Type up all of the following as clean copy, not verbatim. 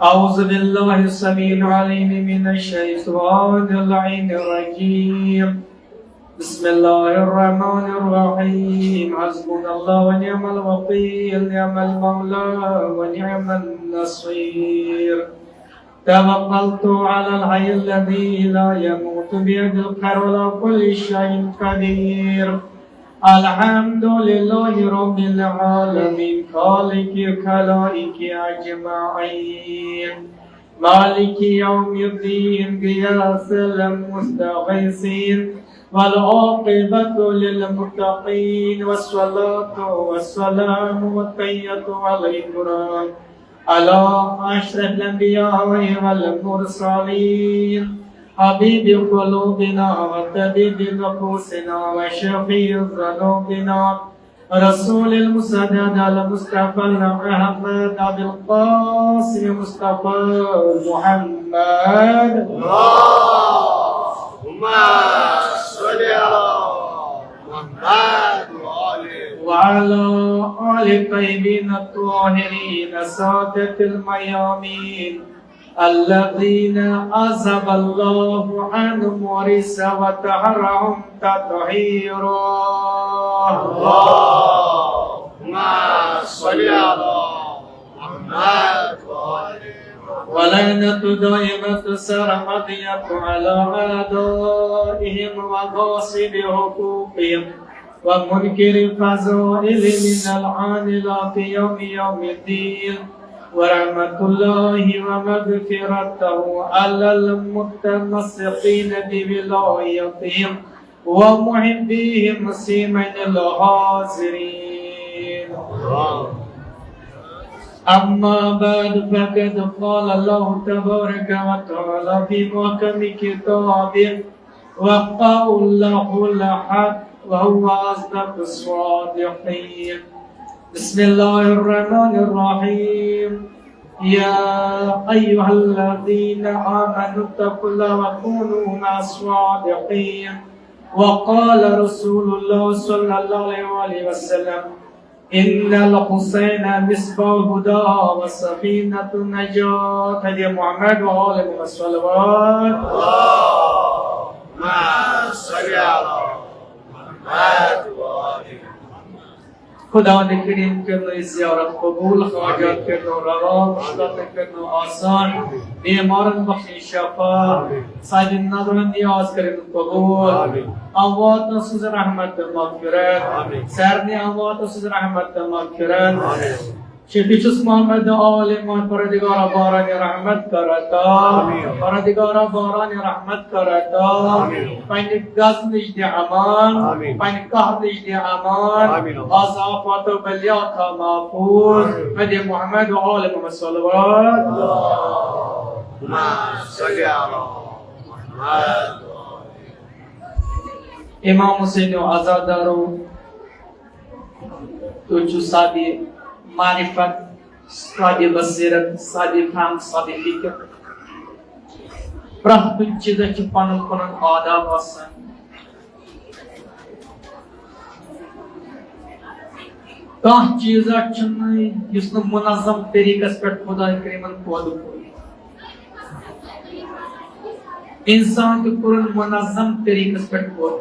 أعوذ بالله السميع العليم من الشيطان اللعين الرجيم. بسم الله الرحمن الرحيم. حسبنا الله ونعم الوكيل، نعم المولى ونعم النصير. توكلت على الحي الذي لا يموت بيده الخير ولا كل شيء قدير. الحمد لله رب العالمين خالق الخلائق أجمعين، مالك يوم الدين غياث المستغيثين، والعاقبة للمتقين، والصلاة والسلام والتحية والإكرام على أشرف الأنبياء والمرسلين، حبيب قلوبنا وطبيب نفوسنا وشفيع ذنوبنا، رسول المسدد المصطفى محمد أبي القاسم مصطفى محمد. اللهم صل على محمد وعلى آل الطيبين الطاهرين سادة الميامين الذين أذهب الله عنهم ورث وطهرهم تطهيرا. اللهم صل على محمد ولعنة دائمة سرمدية على أعدائهم وغاصب حقوقهم ومنكر الفضائل من العاملات يوم الدين، ورحمة الله ومغفرته على المتمسكين بولايتهم ومحبيهم سيمين الحاضرين. أما بعد فقد قال الله تبارك وتعالى في محكم كتابه وقوله الحق وهو أصدق الصادقين. بسم الله الرحمن الرحيم. يا أيها الذين آمنوا اتقوا الله وكونوا مع الصادقين. وقال رسول الله صلى الله عليه وسلم: إن الحسين مصباح الهدى وسفينة النجاة. هدي محمد وآله الصلوات. اللهم صل على محمد وآله. खुदावंद करीम करनो ज़ियारत कबूल, हाजत करनो रवा, मुश्किल करनो आसान, बीमारन बख्शी शफा, साजिद नाज़रन नियाज़ करनो कबूल, अमवात नसूज़ रहमत मग़फ़िरत, सैरनी अमवात नसूज़ रहमत मग़फ़िरत, शफीचुस मोहम्मद आले मोहम्मद परदिगारा बारानी रहमत करता, परदिगारा बारानी रहमत करता, पानी गज़ निजदे अमान, पानी कहर निजदे अमान, आज़ाफ़ात बलियात महफूज़, मदे मोहम्मद आले मोहम्मद सल्लल्लाहु اللهم صل على محمد. इमाम हुसैन आज़ादारो तो जो सादी मारिफत, सादी बसीरत, सादी फाम, सादी फिक्र, प्रहत चीज़ के पनन पनन आदाब आसान. कह चीज़ चुनाई जिसने मुनज़्ज़म तरीक़े से खुदा करीमन पौध कोई इंसान के पूर्ण मुनज़्ज़म तरीक़े से पौध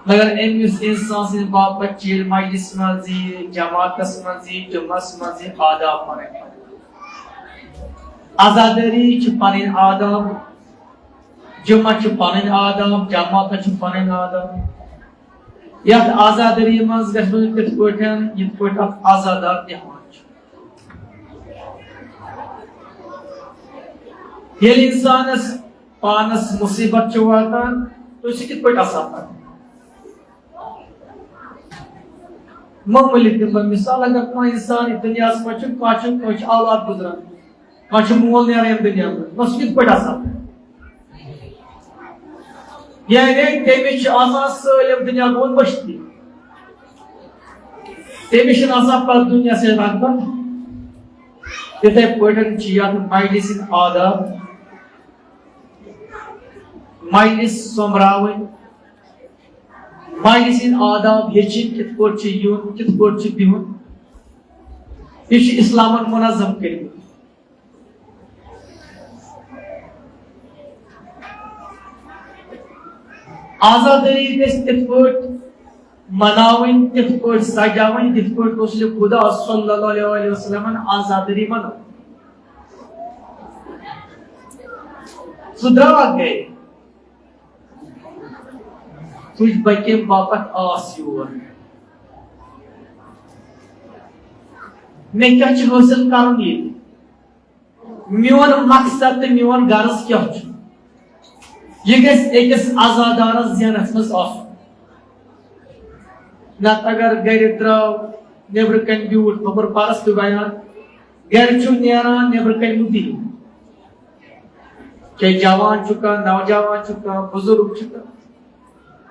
मगर एमिस इंसान से बापत चील माइलिस मज़ी जमात मज़ी जुम्मस मज़ी आदाब पड़े आज़ादरी छुपाने आदाब जुम्मा छुपाने आदाब जमात छुपाने आदाब यह आज़ादरी मज़ गश्मल कितकोटन यितकोट आज़ादार निहाज ये इंसान पानस मुसीबत चुवाता तो इसे कितकोट आसाता मामूली दिन मिसाल अगर कोई इंसान दुनिया से कुछ औलाद गुजरा कुछ मोल नहीं आ रहे दुनिया में बस कित बड़ा सा यानी तेमिश आसान सलम दुनिया को बचती तेमिश आसान पर दुनिया से रागबन इतने पोटन चियात माइलिस आदाब माइलिस सोमरावे माइलिस आदाब हेचिन कित पोट चियून कित पोट चिबिहुन ये इस्लामन मुनज़्ज़म कर आजादी मनावन तिथ सजावन तिथ खुदा सल्लल्लाहु अलैहि वसल्लम आजादी मना सुधरा गए तुझ बच्चे बापत आस योर मैं क्या हासिल कर मोन मकसद तो मोन गर्ज क्या यह गस आजादार जहनस मज नत अगर गर द्राव नबर कन ब्यूट बबर परस्त बयान गर नान नबर कन मुदी चाहे जवान चुका नौजवान चुका बुजुर्ग चुका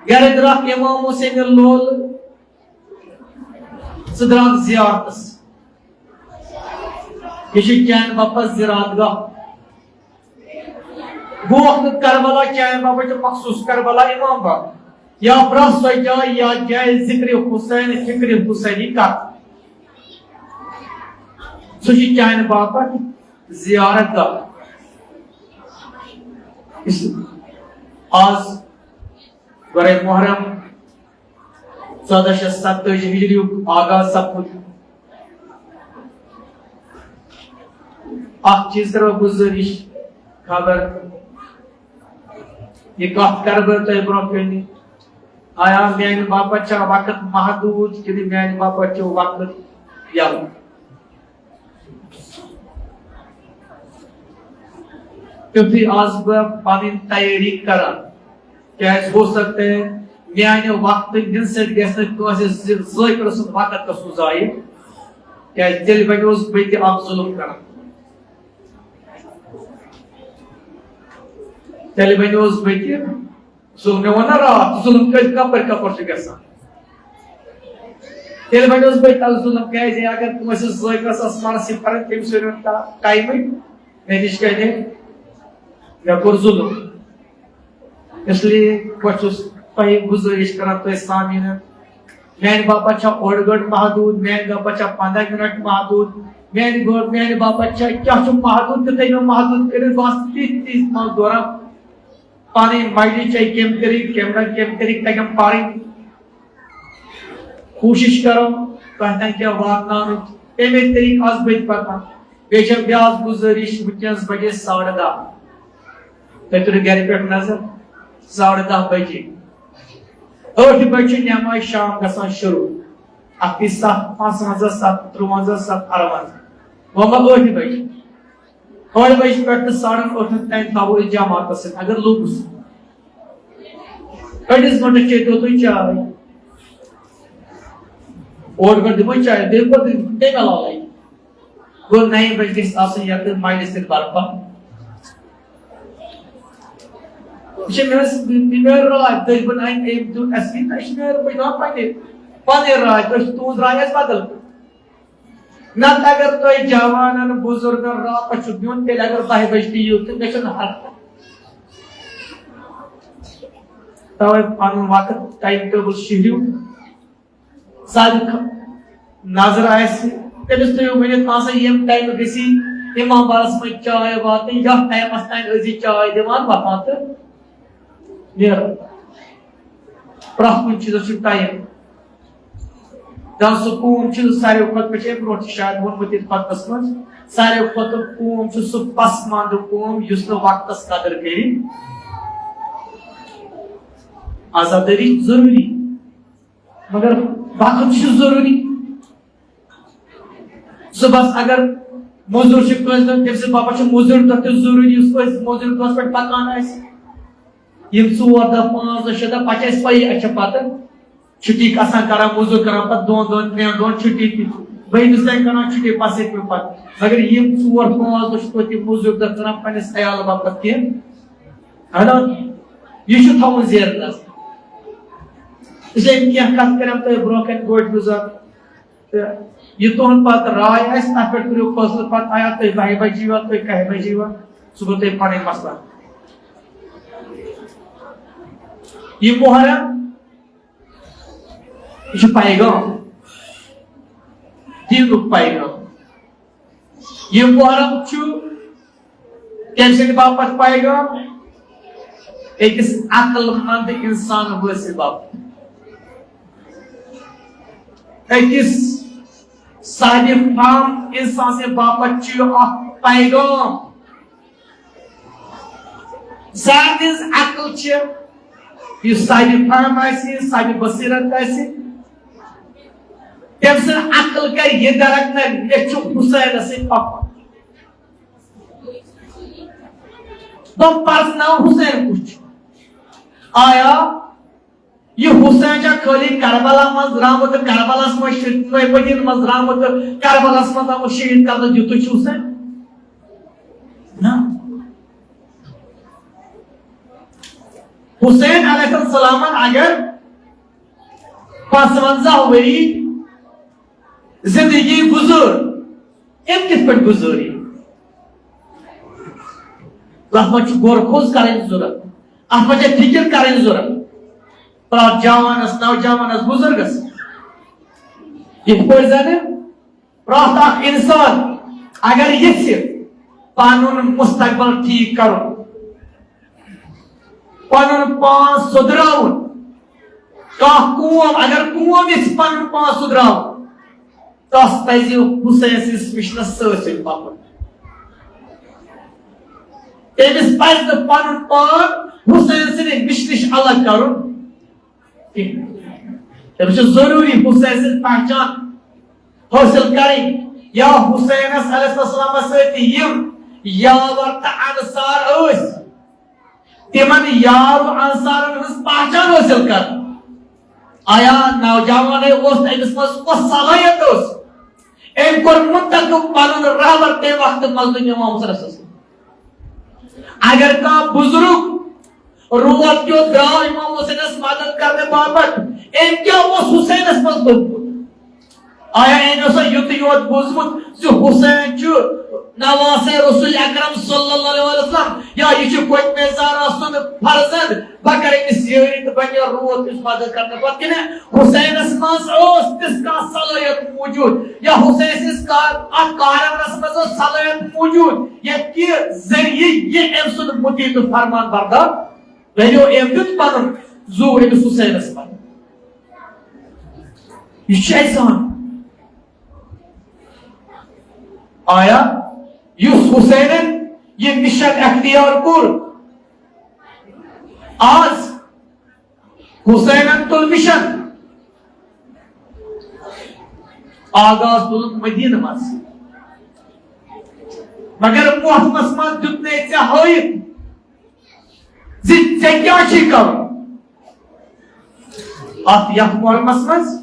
गर द्रा इमाम हुसैन लोल सद्रा जियारतस यह चैन बापा जिरात गाह वो वक्त करबला चैन बापा मखसूस करबला इमाम बाप या ब्रह सजाय या जाय जिक्र हुसैन फिक्र हुसैनी का सुशी चैन बापा जियारत का आज बरे मुहर्रम 1427 हिजरी आगाज सपद चीज करो गुजारिश खबर ये कह कर तो ब्रोह आया मैंने बापत वक्त महदूद कि मैंने बापत वक्त यल क्योंकि आज बह पन तैयारी कर क्या हो सकता है मैंने वक्त दिन से वक्त कसू जाय क्या तेल बस बह जुलम कर तेल बस बह जुलम मे वन रात जुलम कपर कपर गसान तेल बस बह जुलम क्या अगर तुम जस मनस कर तम टाइम मे नश कह मे कोर जुलम इसलिए बह गुजारिश कर सामीन मैंने बापत ओड गंट महदूद मैंने बापत 15 मिनट महदूद मैंने बापत क्या महदूद तो तय महदूद कर तीस दौरान पानी माइली चाहिए कैमरा तगम पारी कोशिश करो कह क्या वातना तमे तरीक आज बज पता बे ब्याज गुजारिश वनस बजे 10:30 तुम तुर गर पे नजर 10:30 बजे 8 बजे नमाज शाम गसान शुरू 7:55 7:53 7:58 वह 8 बजे 8 बजे पे 8:30 तक थो जमात अगर लोगुस अड़िस गंटे चेतो तुम चाय 8 गंटे दिमो चाय देखो ते गलाई गो 9 बजे यक माइलिस बरपा राय तबन पे राय तुज राय बदल नत अगर तुम जवान बुजुर्ग रात दिन तेल अगर 10 बजे यू तो मे हर तवे पन वक्त टाइम टेबल शिहरिव नजर तमिस थो वन यम टाइम गसी इमाम बारस मे चाय वात टाइमस तान चाय दिवान वतान तो प्रथ कुछ चीज टाइम कूम सारे पे ब्रो शायद वोनमुत खतबस मज सारे कूम सह पसमंद कूम वक्त कदर कर आजादी जरूरी मगर वक्त जरूरी सुबह अगर मजदूर तम पापा मजदूर तक जरूरी मजदूर पे पकान 4 दह 5 दह 6 दह पे पी पे छुट्टी कर मजदूर कर 2 3 दोन छुट्टी बहस कर छुट्टी पस पे मगर 4 5 दह मजदूर दह कर पस ख्याल बापत कह यह थवन जेरनस इसलिए क्या कत कर तुम ब्रोह कन गोट गुजार यह तुहद पे राय तथ पे करो फैसले पे आया तुम 10 बजे यीवा तुम 10 बजे यीवा सह गो तुम पन मसला यह मुहर्रम यह पैगाम दीन पैगाम ये मुहर्रम कैसे बापत पाएगा एक अक्लमंद इंसान वैसे बाप एक सारे फाम इंसान से बापत पैगाम सारे अकल सारे फाम सारे बसीरत अकल कर ये दरकना ये हुसैन से पापा तुम पर्सना हुसैन कुछ आया ये हुसैन जा खाली करबला मज रामत करबलास मज मदीन मज रामत करबलास मज आम शहीद कर दित हुसैन ना हुसैन अलैहिस्सलाम अगर 55 वरी जिंदगी गुजर एम किस पे गुजरी अत गोरखोज कर जरूरत अत फिक्र कर जरूरत प्रात जवानस नौजवानस बुजुर्गस प्रात इंसान अगर ये पन मुस्तकबल ठीक कर पन पान सुधरावन अगर कौम ये पन पान सुधरावन तस पज हुसैन सिस मिशनस सत पकन तमिस पज पन पान हुसैन सिंद मिशन अलग कर जरूरी हुसैन सिंद पहचान हासिल करें या हुसैन अलैहिस्सलाम सती यावर तो अंसार तिमन यार अंसार पहचान हासिल कर आया नौजवान अमिस मज सलाहियत अम कोर मुंतखब पन रहबर तम वक्त मस्जिद इमाम अगर कह बुजुर्ग रोज क्यों द्राव इमाम हुसैनस मदद करने बाबत एम क्या हुसैनस मज लोगमुत आया युत योत बोजमुत हुसैन नवासे रसूल अकरम सल्लल्लाहु अलैहि वसल्लम या ये कोतमे ज़ारा सुन फर्जंद बकर इस यारी तो बन रोज इस मदद करने पर कि हुसैनस मज तिसका सलाहियत मौजूद या हुसैन इस कारनस मज सलाहियत मौजूद ये कि जरिए ये एम सुन मुतीत फरमान बरदार वैल्यू एम दित पन जोर इस हुसैनस पर ये शैतान आया युस हुसैन ये मिशन अख्तियार कुर आज हुसैन तुल मिशन आगाज तुल मदीन मस मगर मोहम्मद मस दुतने से होय जित क्या छी कर आप यह मोहम्मद मस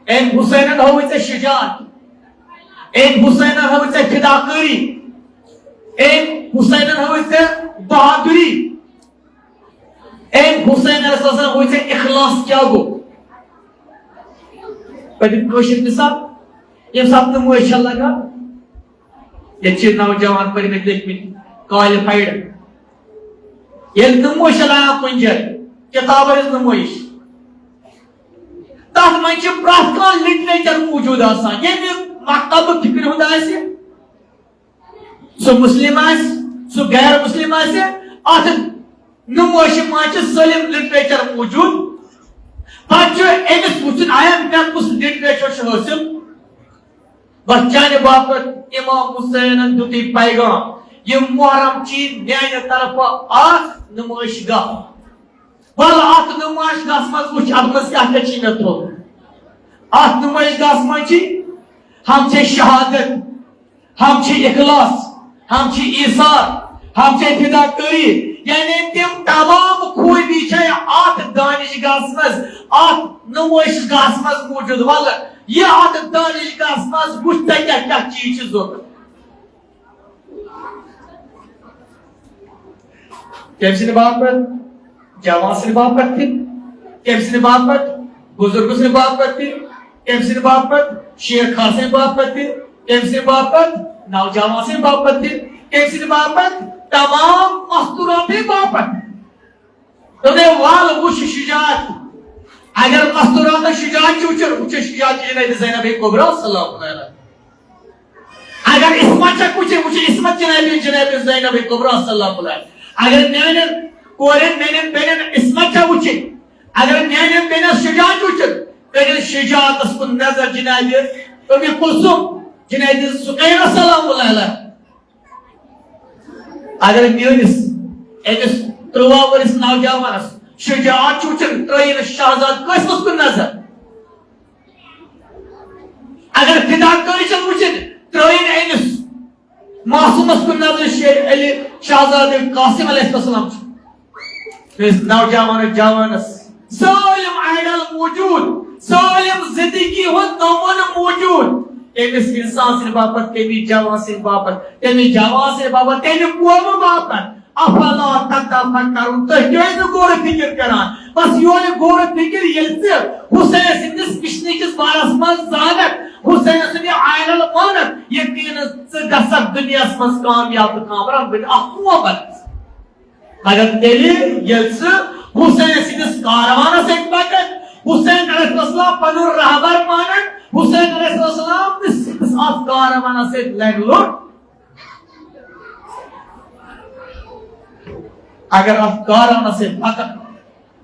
एन हुसैन होय से शुजाअत एन हुसैन होय से फिदाकरी एन हुसैन होय से बहादुरी एन हुसैन अलैहिस्सलाम होय से इखलास क्या गो पदिम कोशिश मिसाल ये सब नमोश लगा ये नौजवान पर में देखमित क्वालिफाइड ये नमोश लगा कुंजर किताब नमोश तथ मन प्रथ कह लिटरेचर मौजूद आसान ये मकतब फिक्र हुंद सो मुस्लिम सो गैर मुस्लिम अत नमोश मज सलिम लिटरेचर मौजूद अमिस वुचन आया मे कुछ लिटरेचर हासिल बस चाने बापत इमाम हुसैन दुत पैगाम ये मुहर्रम चीज मान तरफ नुमाइश गाह बल अत नुमाइश गाह मज वुच अत मज क्या मे थो अत नुमाइश गाह मज हम शहादत हम इखलास हम ईसार हम फिदाकरी यानी तम तमाम खूबी अत दानिश गाह मज अत नुमाइश गाह मज मौजूद वल ये अत दानिश गाह मज वुच क्या चीज जरूरत कम सद बापत जवान सद बापत कम सद बापत बुजुर्ग सद बापत कम सद बापत शेर खान सद बापत कम सद बापत नौजवान सद बापत कम सद बापत तमाम मस्तूरात बापत तो वाल वुच शुजाअत अगर मस्तूरात शुजाअत वुच शुजाअत ज़ैनब कुबरा सल्लल्लाहु अलैहि अगर इसमत कुछ इसमत जनाब ज़ैनब कुबरा सल्लल्लाहु अलैहि अगर मैंने कोरें मैंने बेन इसमत वुच अगर मैंने बेन शुजात वुच बेन शुजात को नजर जनाब अबी कुलसुम जनाब सुकैना सल्लल्लाहु अलैहि अगर मेनिस एनिस 13 वर्ष नौजवानस शुजात वुच त्रयन शहजाद कसमस को नजर अगर फिदाकारी वुच त्रयन एनिस मासूमस को नजर शेर अली शहजाद कासिम अलैहिस्सलाम नौजवान जवानस सालिम आइडल मौजूद सालिम जिंदगी हो नमन मौजूद एमिस इंसान से बापत तेमी जवान से बापत तेमी जवान से बापत तेमी कोम बापत अफला ततफक्करुन तो क्यों गौर फिक्र करान बस यो गौर फिक्र ये हुसैन सिंदिस पिछने किस बारस मज जानक हुसैन सिंदी आइडल मानक यकीन से गसब दुनिया मज कामयाब कामरान बिन अखवाबत अगर तेली यल्स हुसैन सिंदिस कारवाना से पकड़ हुसैन अलैहिस्सलाम पनुर रहबर मानक हुसैन अलैहिस्सलाम इस कारवाना से लगलो अगर आप कारवाना से पकड़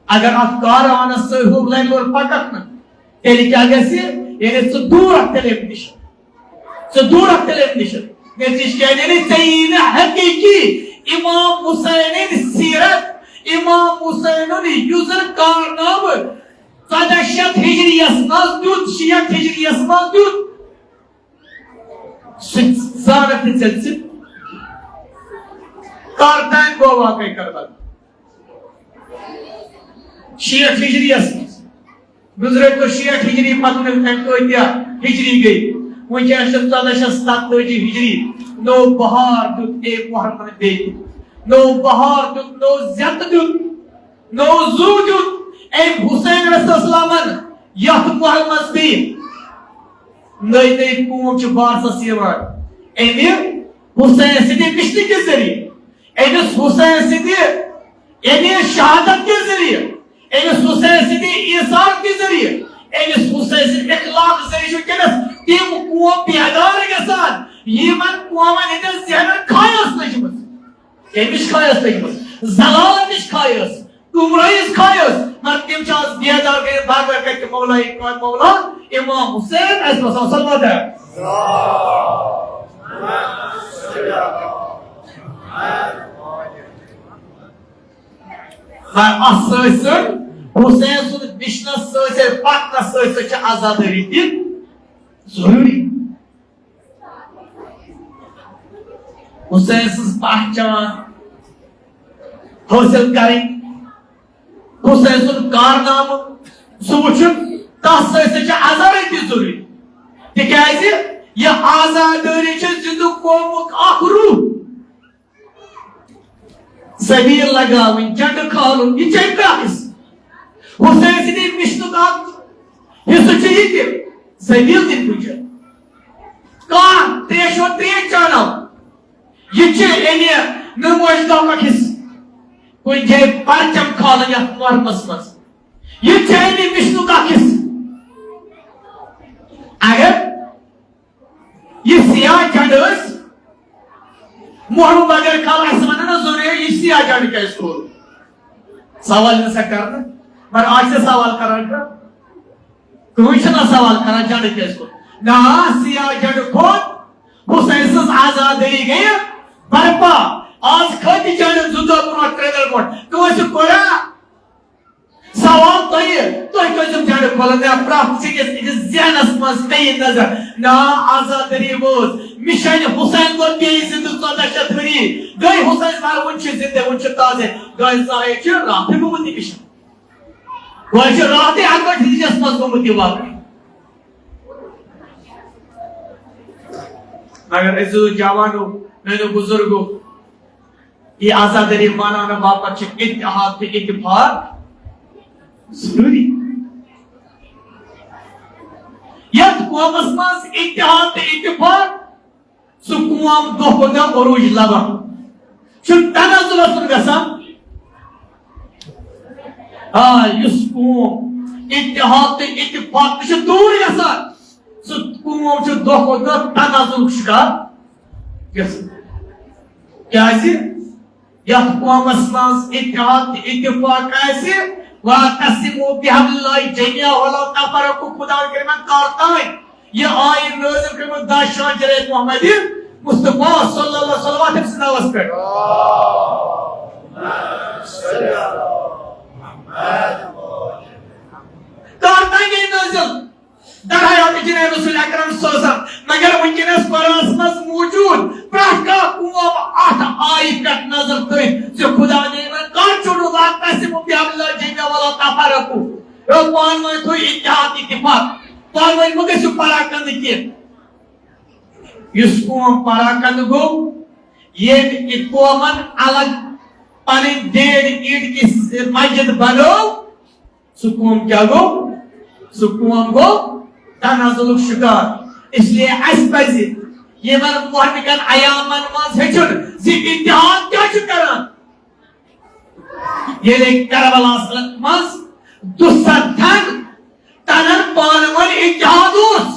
अगर आप कारवाना से हो लगलो पकड़ न तेली क्या कैसे ये तो दूर टेलीविजन नेतिश क्या नहीं चाहिए हकीकी इमाम हुसैन सीरत इमाम हुसैन यूजर कारनाम 1400 हिजरियस मजदूद शिया हिजरियस मजदूद जानत चलचित कारदान गो वाकई करबल शिया हिजरियस गुजरे तो शिया हिजरी पतन दिया हिजरी गई वह 1427 हिजरी नो बहार दुत एक मुहर्रम दे नो बहार दुत नो जत दुत नो जू दुत एक हुसैन रसूलुल्लाह यह मुहर्रम दे नई नई कौम च बारस यवान एमे हुसैन सिद्दीक पिछले के जरिए एमे हुसैन सिद्दीक एमे शहादत के जरिए एमे हुसैन सिद्दीक ईसार के जरिए एमे हुसैन सिद्दीक इखलाक जरिए केनस टीम कौम बेदार गसान यमन कौमन हिंदस जहन खायस नजमस एमिश खायस नजमस जलाल मिश खायस गुमराइस खायस मर तिम चास बेदार के बार-बार के मौला कोई मौला इमाम हुसैन सल्लल्लाहु अलैहि हुसैन सुन बिशनस से पटना से आजादी दिन जरूरी हुसैन पहचान हासिल करें हुसैन सुन कारनाम सूचन तस आजादी जरूरी तिकाज यह आजादी जिंदु कौमुक रूह सबीर लगावन झंड खालुन यह हिस्स हुसैन सिद्दीक मिशनुक हिस्स यह सबीर दिन पुज कान त्रेशो त्रेश चानो यह नमोज दौक हिस्स कुछ जाए परचम खालन या मुहर्रमस मज यह मिशनुक हिस्स अगर यह सियाह झंड मुहर्रम अगर खाल वन जरूरी यह सियाह झंड क्या सवाल कर मगर आज से सवाल कर कोई सवाल कर झंड क्या ना सियाह झंड खोद हुसैन आजादी गई बरपा आज खत झंड जुदा ब्रो ट्रेलर बोट तो कोरा सवाल तो झंड खोल प्राप्त जहनस मज पे नजर ना आजादी बोज मिशन हुसैन को जिंद 1400 वरी गई हुसैन मार वन जिंदे वन ताजे गई जाए रात गुमती मिशन गई रात अकट हिजस मज गुमती वाकई मगर इज्जो जवानो मेरे बुजुर्गो ये आजादी माना बापत इत्तेहाद पे इत्तेफाक जरूरी यथ कौमस मज इत्तेहाद पे इत्तेफाक सु कौम दो अरूज लबन तनाजुल गसान हाँ इस कौम इत्तेहाद पे इत्तेफाक दूर गसान कौम दो तनाजुल शिकार क्या कौमस मज इत्तेहाद इत्तेफाक वातसिमू बिहब्लिल्लाहि जमीअन वला तफररकू खुदा करीमन कारताय ये आयत नाज़िल करमत दाशान जनाब मोहम्मद मुस्तफा सल्लल्लाहु अलैहि वसल्लम सिनावस पे कारताय ये नाज़िल दरहायात जनाब रसूल अकरम सल्लल्लाहु अलैहि वसल्लम मगर वंकनस कुरान मज मौजूद प्रका कौम आठ आयत पे नजर थी जो खुदा ने कर छोड़ो वातसिमू बिहब्लिल्लाहि जमीअन वला तफररकू यो पान में थो इत्तेहाद इत्तेफाक पान में मगसु पराकंद के इस कौम पराकंद गो ये कौमन अलग पानी डेढ़ ईट की मस्जिद बनो सुकूम क्या गो सुकूम गो तनाजुल शिकार इसलिए अस पज ये मन मोहनिकन अयामन मज हेचुन जि इत्तेहाद क्या छु करन ये करबलास मज दुसथन तनन पानवन इत्तेहाद उस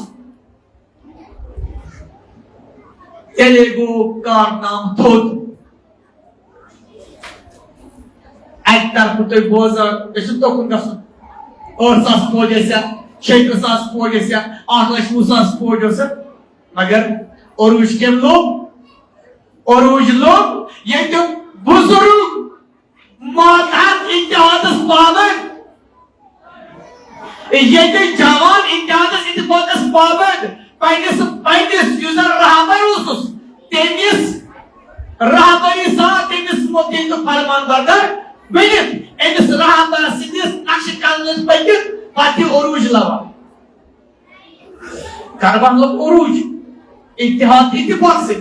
तेले गो कारनाम थोद एक तरफ तो बोझा इस तो कुन गसन और सास पोजेसा शेख सास पोजेसा 8 लाख मुसास पोजेसा मगर औरुज के लोग औरुज लोग ये जो बुजुर्ग मातहत इत्तेहादस पाबंद ये जो जवान इत्तेहादस इत्तेफाकस पाबंद पैनिस यूजर रहबर उस तेमिस रहबरी सा तेमिस मोती तो फरमान बरदार बेनित एमिस रहबर सिदिस नक्श कलस पैकित पाती औरुज लवा करबन लोग औरुज इत्तेहाद इत्तेफाक से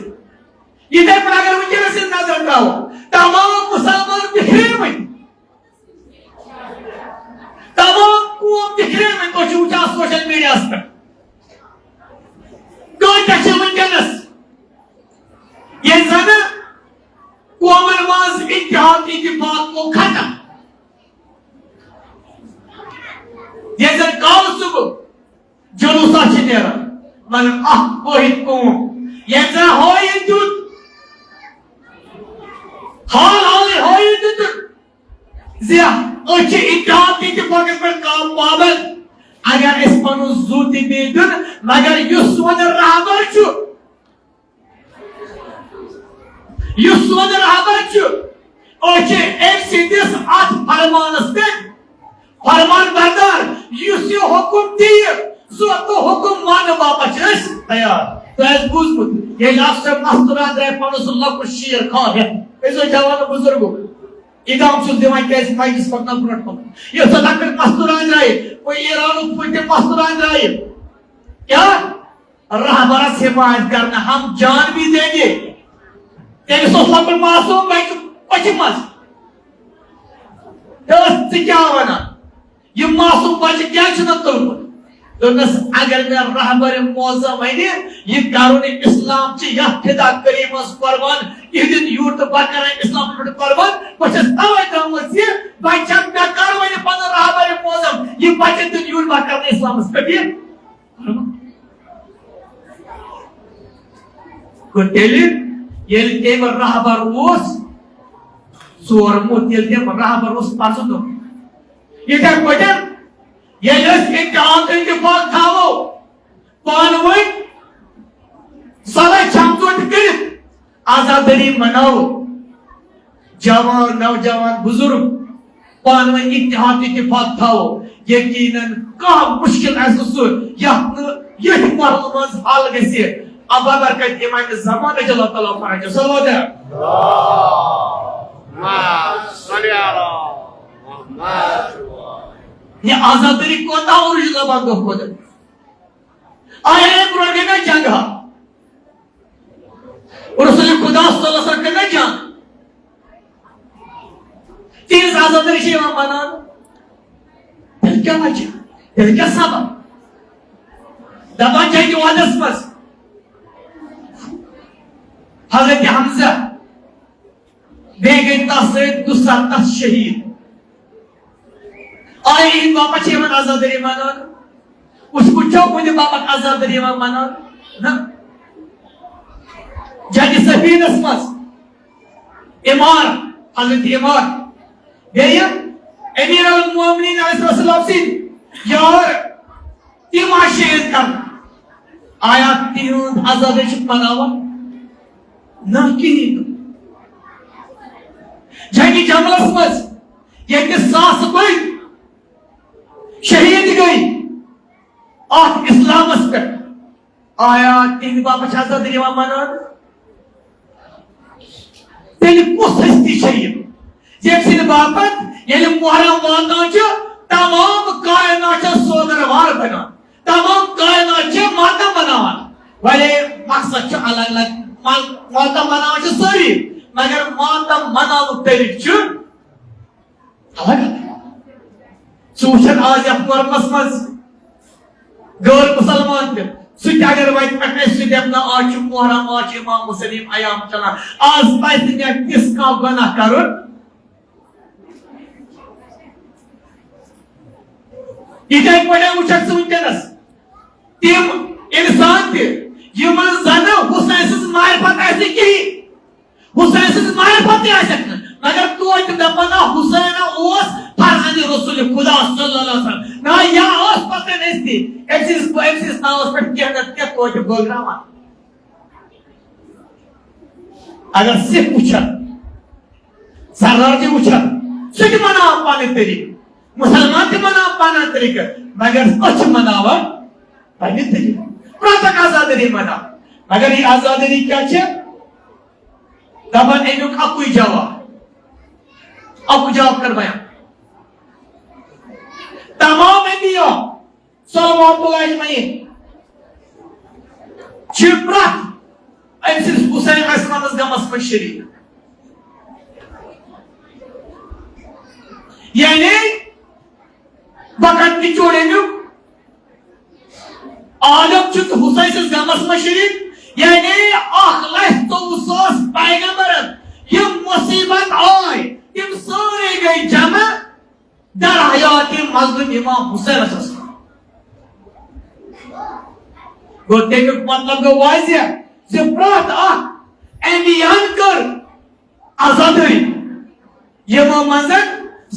इधर पर अगर वंकनस नजर डालो तमाम मुसलमान बिखरे में तमाम कौम बिखरे में तो चूचा सोशल मीडिया पर कौन वंकनस ये जन कौमन मज इत्तेहाद इत्तेफाक को खत्म ये जन काल सुबह जुलूसा नेरा मन वही कौम ये जन हो हाल जिया अच्छे इत्तेहाद इत्तेफाक पर काम पाबंद अगर इस पनु जूती बेदन मगर युसवन रहबर छु अच्छे एक सिदिस आठ फरमानस पे फरमान बरदार युस यो हुकुम दिए जो तो हुकुम मान बापच तैयार तो ऐस बुझमुत ये लास्ट मस्तुरा दे पनुसुल्लाह को शेर खा है ऐसो जवान बुजुर्गो इदाम छु दिवाई कैसे माइस पकना पुरट को ये सदाकत मस्तुरा जाए कोई ईरान पुटे मस्तुरा जाए क्या रहबरा से बात करना हम जान भी देंगे तेरे सोफा पर मासूम भाई पची मस दस क्या वना ये मासूम बच्चे क्या चुना तो नस अगर मैं रहबर मौजम है ये कानून इस्लाम चे या फिदा करीम कुर्बान ये दिन यूट बकर इस्लाम पे कुर्बान बचस तवे दामत से बच्चा का कारवाई पन रहबर मौजम ये बच्चे दिन यूट बकर इस्लाम पे भी को तेली ये तेम रहबर ओस सोर मो तेल तेम रहबर ओस पासो तो ये क्या वजह ये जस इत्तेहाद इत्तेफाक थावो पानवई सदा छमचोट कर आजादी मनाओ जवान नौजवान बुजुर्ग पानवई इत्तेहाद इत्तेफाक थावो यकीनन का मुश्किल ऐसो ये मरलमज हाल गसे अब बरकत इमान ज़मान जल्ल तआला फरज सल्लल्लाहु ये आजादी कोता और जबान दो खोद आए पुराने में जंग और रसूल खुदा सल्लल्लाहु अलैहि वसल्लम ने जान तीन आजादी से माना क्या वजह क्या सबब दबा जाए जो वादस बस हजरत हमजा बेगता से दूसरा तस शहीद आए इन वापस ये मन आजादी माना Uçuyor bu babak azaldır imam bana. Jadi Safi nasmaz. İmar, Hazreti İmar. Deyim, Emir al-Mu'minin aleyhisselam sin. Yar, tim aşiret kan. Ayat tinun azaldır çıkmana var. Nakini. Jadi jamlasmaz. Yeki sahsı koy. Şehit gay. Ah İslam aspekt. Ayat ini bapak azad dari mana? Jadi posisi şeyim. Hepsini bapak, yani Muharrem vatandaşı tamam kainatça soğuları var bana. Tamam kainatça madem bana var. Böyle maksatçı alanlar madem bana var söyleyeyim. Mगर madem bana muhtelifçi alak. Suçan ağız yapmalar basmaz. Gör Müslümandır. Süt agar baytmak süt yapna açım Muharrem açım İmam Müslim ayam çana. Az baytın ya kis kavgana karın. İtek pada uçak sığıncanız. Tim insandır. Yaman zana Hüseyinsiz marifat aysi ki. Hüseyinsiz marifat aysi. Mगर tu aytım da bana Hüseyin'e oğuz Farzani Resulü Kuda sallallahu aleyhi ve sellem. Na ya oğuz patın esti. Hepsiz naos per cennet tu aytım programa. Agar sif uçak. Sarrarcı uçak. Sütü mana apane teri. Musalman di mana apana teri. Mगर कुछ मनावा पहले तरी. Pratak azadari mana. Mगर ये azadari क्या चे? Dapat enuk aku jawab. Aku jawab करवाया. Tamam endiyo. Sallallahu aleyhi Çıprak. Hepsiz Hüseyin Aleyhisselam'ız gamas meşri. Yani bakat dicorenuk Alem çıktı Hüseyinsiz gamas meşri. Yani ahlak toğusuz peygamberin yim musibet ay yim sari gay cama dar hayati mazlum İmam Hüseyin Aleyhisselam. Gotekuk मतलब का वाजिया जिप्रात एंडियान कर आजादी ये मोहम्मद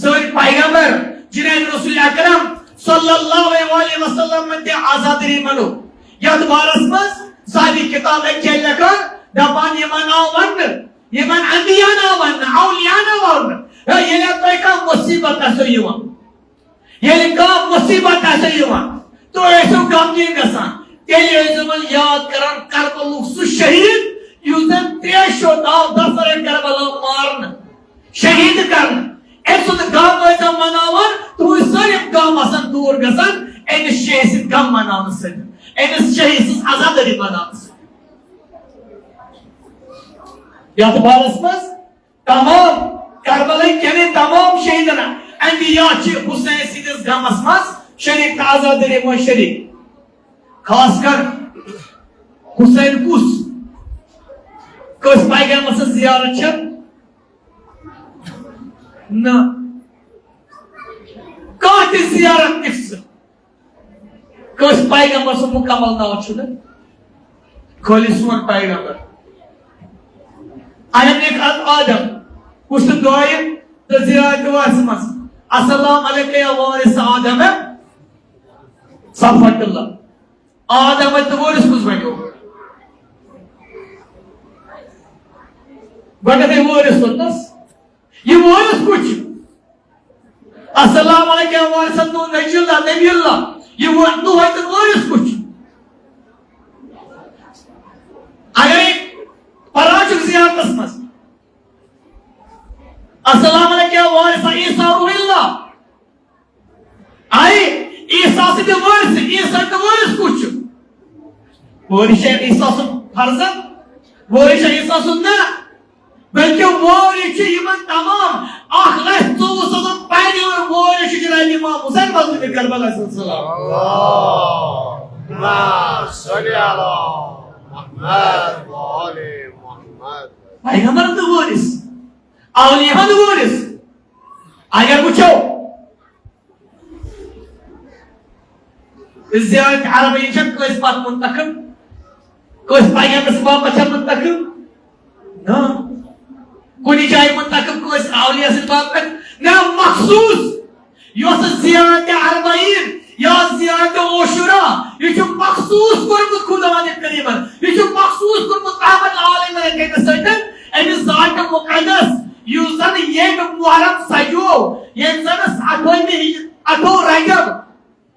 सोई पैगंबर जिन्हें रसूल अकरम सल्लल्लाहु अलैहि वसल्लम में आजादी मनो याद बारस मस सादी किताब एक चलकर दबान ये मनावन ये मन अंबिया नावन औलिया नावन ये लगता है मुसीबत ऐसे युवा ये का मुसीबत ऐसे युवा तो ऐसे काम नहीं करना Geliyor zaman yad karan Karbala su şehit yüzden treşo dav dasare Karbala marn şehit karn esud gam ve zamana var tu sarıp gamasan dur gasan en şehit gam mananısı en şehitsiz azadari mananısı yad barasmaz tamam Karbala'yı kendi tamam şehidine enbiyaçı Hüseyin'siz gamasmaz şerif azadari muşerik खासकर हुसैन कुस कस पैगंबर ziyaret छे न काती ziyaret nefsi कस पैगंबर से मुकम्मल ना होचुने खोलिस्मन पैगंबर आयम एक आदम उस दुआए तो ziyaret वासमस अस्सलाम अलैकुम या वारिस आदम सफातल्लाह Adam itu waris kusbaiku. Bagaimana waris kuntas? Ye waris kuch. Assalamualaikum warahmatullahi wabarakatuh. Nabiyullah. Ye waris kuch. Agar parachuk ziyarat asmas. Assalamualaikum warahmatullahi Isa. Ay İsa de waris, İsa de waris kuch. Varişe İsa'sın farzın, varişe İsa'sın ne? Belki varişe iman tamam. Ahlak tuğusunun peygamber varişe giren İmam Hüseyin Hazretleri Karbala sallallahu. Allahümme salli ala Muhammed ve ali Muhammed. Peygamber de varis. Avliya de varis. Agar bu çoğu. Ziyaret arabayı çok kız patmın takım. Kız paygamber bapak çapın takım. No. Kuni cahil takım kız avliyasın bapak. Ne maksus. Yoksa ziyarete arabayı ya ziyarete oşura. Üçün maksus kurmuş kudaman etmeliyiz. Üçün maksus kurmuş rahmet alemine kendisinden. Emiz zaten mukaddes. Yüzden yem muharram sayıyor. Yemzeniz ato rayam.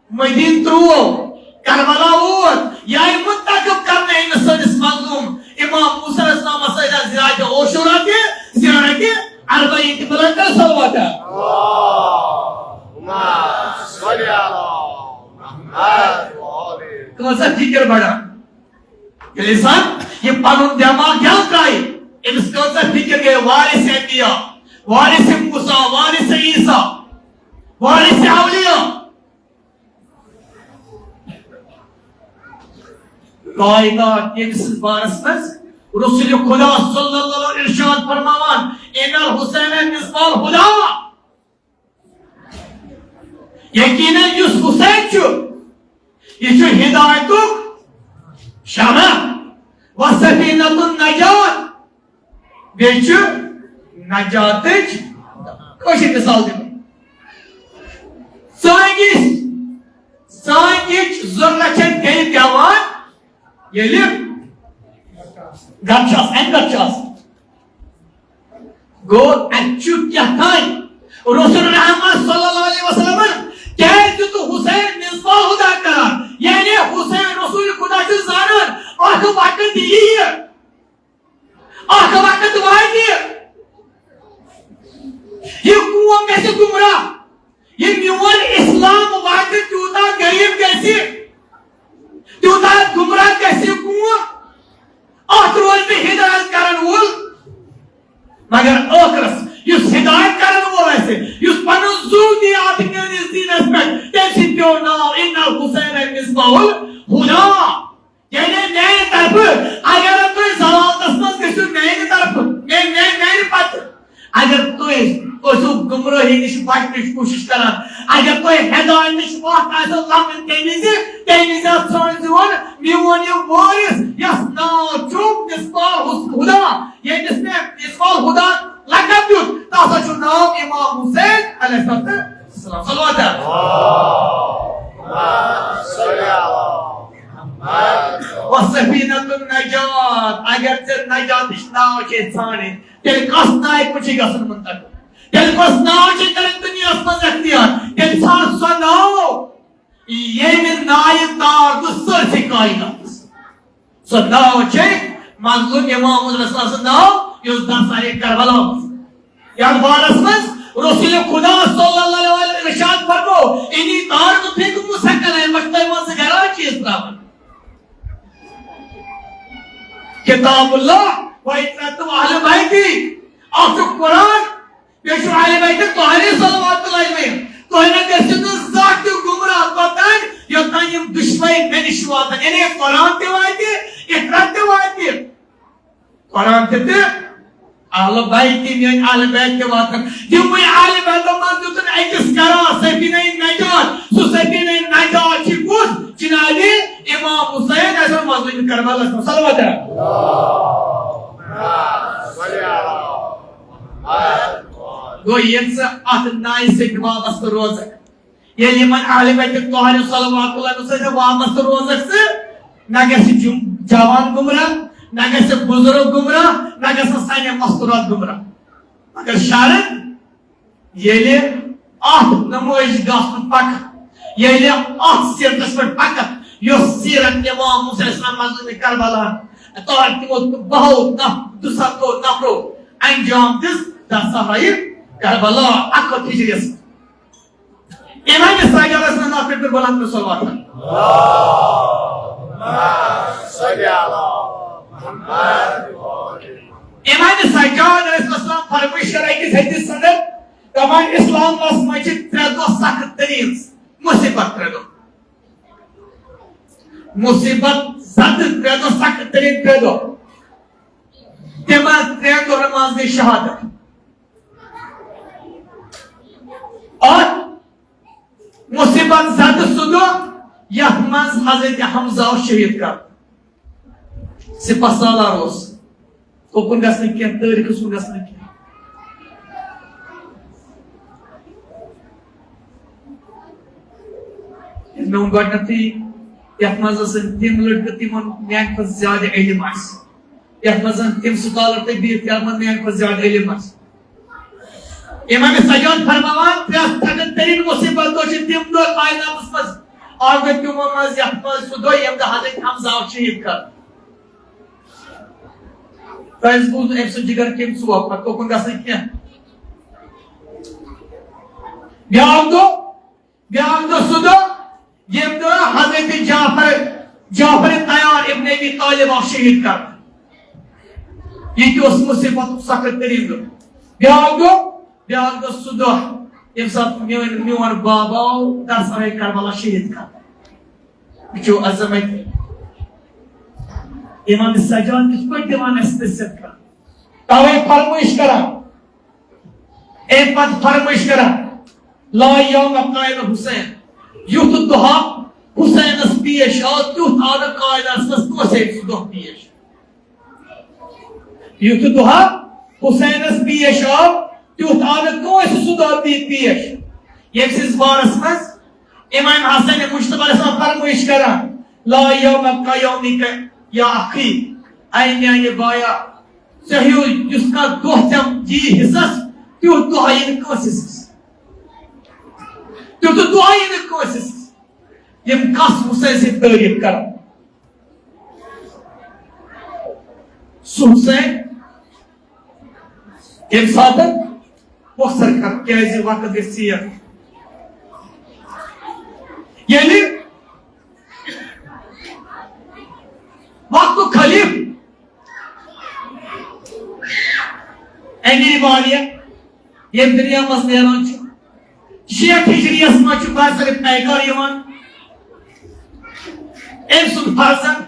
Medin truo. Karbala uğur. Yay muntakip karne emisiniz mazlum. İmam Musa Aleyhisselam'a sayıda ziyarete oşura ki ziyarete arabayı intibalatlar salavata. Allahumma salli ala Muhammad ve ali. Kısa fikir bada. İnsan ये पनुन दिमाग क्या कराए इसका फिक्र के वारिस अंबिया वारिस मूसा वारिस ईसा वारिस अवलिया कायनात yemsiz barismez Resulü Kuda sallallahu aleyhi ve irşad farmavan enel Hüseyin misbal huda yakinen yüz Hüseyin şu yeşil hidayetuk şama Vasefinatun Najat Beçü Najatıç Koşu misal değil mi? Sanki zorlaçen gelip yavan gelip Gatçaz, en gatçaz Go and shoot yatay Resulullah sallallahu aleyhi ve sellem'in geldi tu Hüseyin Mizbah Hudaklar yani Hüseyin Resulü Kudacı zanır Akı vakit değil. Akı vakit var değil. Ye kuam कैसे गुमराह ये newer इस्लाम वाकई टूटा गरीब कैसे टूटा गुमराह कैसे कुआं आखिर में हिदायत करन वोल मगर आखिरस युस हिदायत करन वोल ऐसे युस पनु ज़ूदी आदमी ने दीन अस्पेक्ट तैसी क्यों ना इन्ना हुसैन मिस्बाहुल हुदा yani neyine tarafı agar tu zavaltasmaz geçiyor neyine tarafı neyine patı agar tu o gumrahi niş başmış koşuş karan agar tu hedayet niş vaat Allah'ın denize atsanızı var miyoniye varis yasna çok nisbah huda yani nisbah huda lakab diyor daha şu nam İmam Hüseyin aleyhisselam salavat Vasefinatun Najat agar sen Najat işnav çetsani tel kasnay kuçi gasın muntak tel kasnav çeteren dünyasına zaktiyar tel sarsanav yemin nayettar dusar se kainat sanav çek mazlum İmam Resulullah nav yüzden sari Karbala yani varasmaz Resulü Kuda sallallahu aleyhi ve sellem farko ini tar ko pek musakkan maktayması garaj İslam'ın Kitabullah ve itratu ahl-i beyti After Quran ve şu ahl-i beyti tuhari salavatı aleyhi tuhane dersiniz zat-ı gumrah vatan yakayım düşmayı menişvatan yani Quran tevayeti itrat tevayeti Quran tevayeti ahl-i beyti yani ahl-i beyti vatan Cümle ahl-i beyti mazdutun ekis kara sefine-i Najat su sefine-i Najat çıkmış Cinali İmam Hüseyin Ezel mazlum Karbala salavatı Go yense atnayse kıvaması rozak. Yeliman alimeti tuhari salavatullah nusayda vaması rozaksı nagası cavan gumrah, nagası buzuruk gumrah, nagası sanye masturat gumrah. Magar şaret yeli namoyiş gaspın pak, yeli sirtaşpır pakat, yok sirat İmam Musa Aleyhisselam mazlum Karbala. Tuhar timot bahut dusato nafro anjamdız da sahrayı Karbala akıl tecrübesi. İmam İsrail arasında nafrettir bulan bir soru var. İmam İsrail Aleyhisselam farklı şerayki hadis sanır. Tamam İslam vasmacı tredo sakıttırıyız. Musibet tredo. Musibet zaten tredo sakıttırıyız tredo. Temel tredo namaz-ı şehadet. और मुसीबत ज़द सुनो यथ मज हजरत हमजा शहीद कर सिपह सालार ओकुन गसन कह तारीख कुन गसन कह मे वो गथी यथ मज तम लड़क तिमन मान खुद ज्यादा इलम यथ मज तम स्कॉलर तक बिहत यथ मज मान खुद ज्यादा इलम इमाम सजाद फरमावान प्रस्तन तरीन मुसीबत दो तम दो कायनात मज और गो तमो मज यथ मज सह दो यम हजरत हमजा शहीद कर तज बूज अम सु जिगर कम चोक पे तोकुन गसन कह ब्याक दो सह दो यम दो हजरत जाफर तैयार इब्न अबी तालिब शहीद कर ये मुसीबत सख्त तरीन दो ब्याक दो सह दो यम सात मोन बाबा दर सराय करबला शहीद कर वो अजमत इमाम सजाद किस पे दिवान नसीहत कर तवे फरमाइश करा एक बात फरमाइश करा ला यौम कायद हुसैन युथ दुहा हुसैन अस पेश आ तुथ आद कायद अस तो से सुदो पेश युथ दुहा हुसैन अस पेश आ तुथ आद को से सुदो पेश ये सिस बारस मस इमाम हसन मुश्तबा अलैहि फरमाइश करा ला यौम कायौमिक या अखी आईने ये बाया सहियो जिसका दोहतम जी हिस्सा त्यो दुआइन कोशिश त्यो तो दुआइन कोशिश यम कस हुसैन से तारीफ कर हुसैन यम सादर वक्सर कर क्या वक्त गसिया यानी वक्त खलीफ एंगरी वालिया ये दुनिया मस नेरान छ शेख हिजरियस म छ बासर पैगर यवन एम सुन फरजन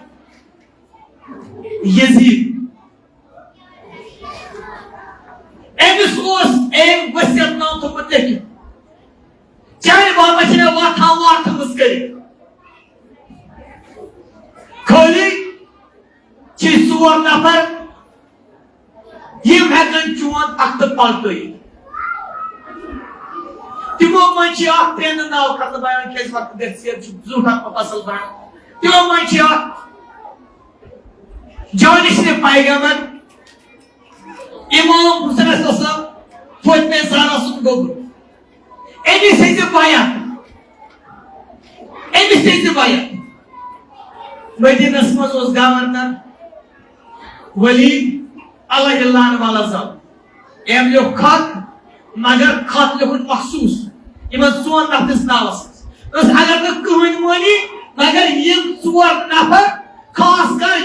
यजीद एमिस ओस एम वसियत नाम तो मतेक चाहे बाबा छने वाथा मुस्करी खली चोर नफर यम हेकन चोन तख्त पलट तमो मन त्रेन नाव कत बयान क्या वक्त जूठा असल बयान तमो मन जानिश पैगम्बर इमाम हुसैन फोतमे सारा सुन गोबर अमिस बयान मदीनस मज गवर्नर वली अल्लाह वाला साहब एम लिख खत मगर खत लिखुन मखसूस इन चोन नफरस नावस अगर न कहन मानी मगर यम चोर नफर खास कर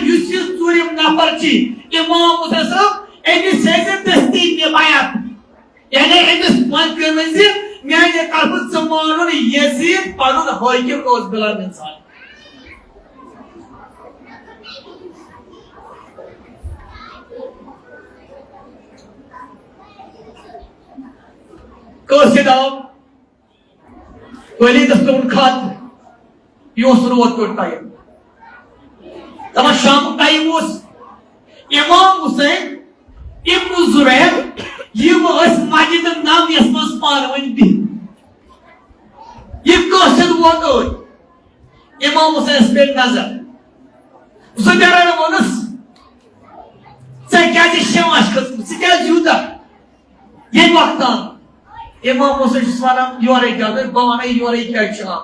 चूरिम नफर इमाम हुसैन साहब अमिस दस्ती निभायत यानी अमिस वन कर माने तरफ मान यजीद पन हाकिम रोज बिला इंसान वली दस्तूर खत यह रोत को टाइम तब शाम टाइम इमाम हुसैन इब्न जुबैर यम मस्जिद नबवियस मज पान वन बिह यह वोत इमाम हुसैन पे नजर जुबैर वोनस क्या शमाश खसम क्या यूता ये वक्त इमाम हुसैन वन योरे क्या बह वन योरे क्या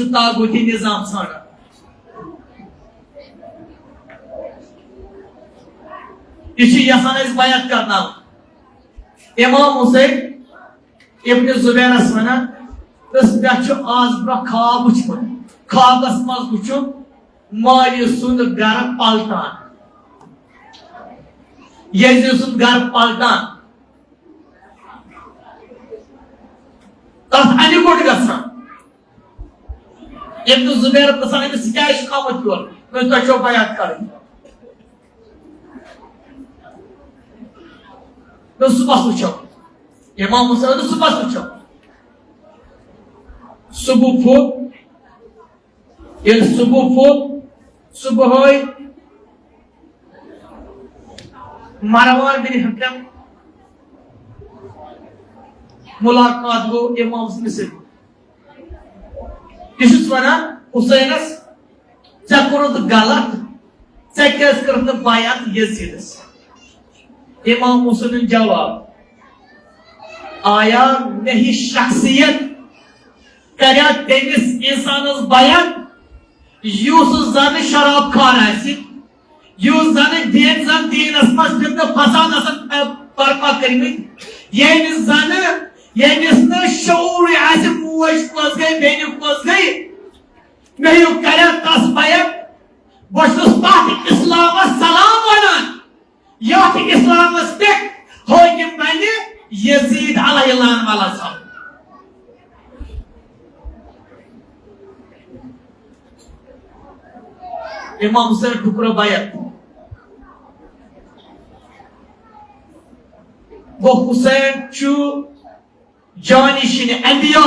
तागुती निजाम ाना यह बयान करना इमाम हुसैन इब्न जुबैरस वन पे आज ब्रो ख्वाब वुचमुत ख्वाबस मज वुचुम माली सुंद घर पलटान यजीद सुंद घर पलटान तथ अन गोट गसान इब्न जुबैर पसान अमिस क्या आमत योर तुम बयान कर सुबह वो इमाम हुसैन सुबह वो सुबह फुट ये सुबह फुट सुबह मारवान बिन हकम मुलाकात गो इमाम से वना हुसैनस कोरुत गलत कर बायात यजीदस इमाम हुसैन जवाब आया नहीं शख्सियत करा तेमिस इंसानस बयान युस जन शराब खान युस जन दीनस मज फसाद बर्पा कर्मित यमिस जन यमिस न शऊर मोज कस गई बेन कस गई मे कर तस बयान बस तथ इस्लामस सलाम वनान यथ इस्लामस पे हाकिम बन यजीद अलैहिस्सलाम वाला साहब इमाम हुसैन ठुकरो बायत वो हुसैन चू जानिशिन अंबिया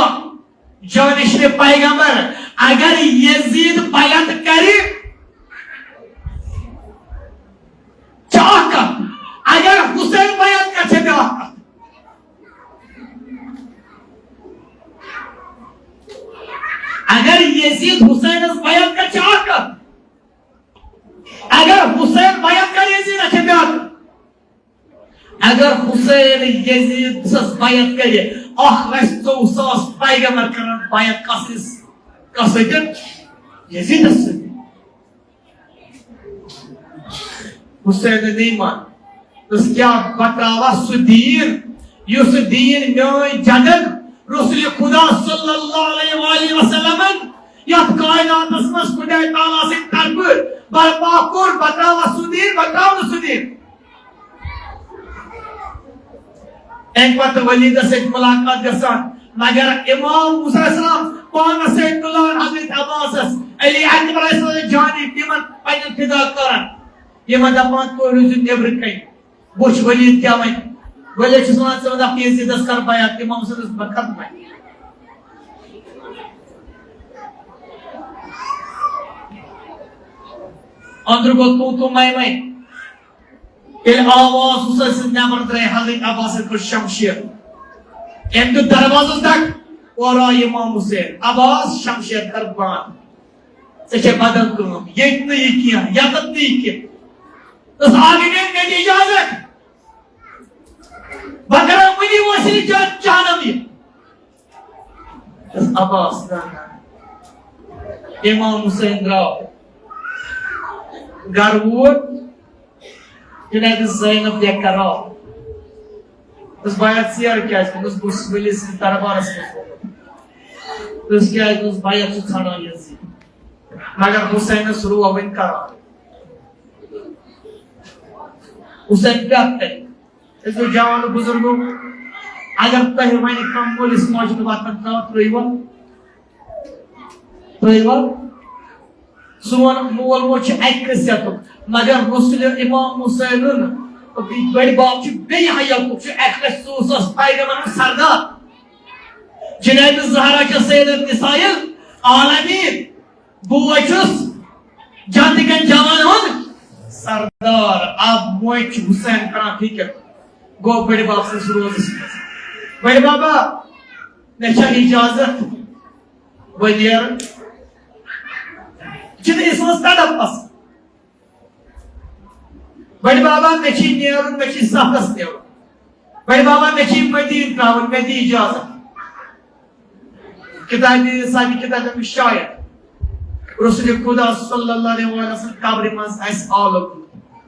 जानिशिन पैगंबर अगर यजीद बायत करे चाहकर अगर हुसैन बायत कर अगर यजीद हुसैन बायत कर चाहकर अगर हुसैन बायत कर यजीद अच्छे ब्याह अगर हुसैन यजीद सस बायत करे तो सास पैगंबर करन बायत कसैन यजीद हुसैन नहीं मान तो क्या बतावा सुदीन युस दीन में जगन रसूल खुदा सल्लल्लाहु अलैहि वसल्लम यत कायनातस मस खुदा ताला से तरफ बर्पा कोर बतावा सुदीन बताओ सुदीन एक बात वलीद से मुलाकात गसान मगर इमाम मूसा अलैहिस्सलाम पान से तुलान हजरत अब्बास अली अकबर अलैहिस्सलाम जानी तिमन पन्न फिदा करन ये दपान तो नेबर कई बुश वलीद क्या वन वलीद वन यजीदस कर बयात इमाम हुसैन बरकत में अंदर को तू मैं आवाज हुसैन नेबर द्रे हजरत अब्बास को शमशीर एम दरवाजा तक और इमाम हुसैन अब्बास शमशीर कर बान से बदल कम ये नहीं किया यत नहीं किया तो आगे ने इजाजत बकरा मुनी वसी जानवी अब्बास इमाम हुसैन राव घर वोत जुनैद ज़ैनब लेकर आओ उस बायत सियार क्या है उस वली से दरबारस में उस क्या है उस बायत से छाड़ा यजीद मगर हुसैन शुरू अवन करा हुसैन क्या है इस जवान बुजुर्गों अगर तह मैंने कम बोल इस मौजूद बात में त्रोइवा सोन मोल मोच अकसियत मगर रसूल इमाम हुसैन बड़ बाप बे हयाकुक अखलस पैगंबर सरदार जुनैद ज़हरा के सैयद निसाइल आलमीन बुवचुस जानकन जवान होन सरदार अब मोच हुसैन करा ठीक है गो बड़े बाप से शुरू बड़े बाबा ने इजाजत वनियर जिन इसमें तड़प पस बड़े बाबा में नेरुन में सफस नेरुन बड़े बाबा में मदीन त्रावन में दी इजाजत किताब सारी किताब में शायद रसूल खुदा सल्लल्लाहु अलैहि वसल्लम कब्र में ऐस आलोक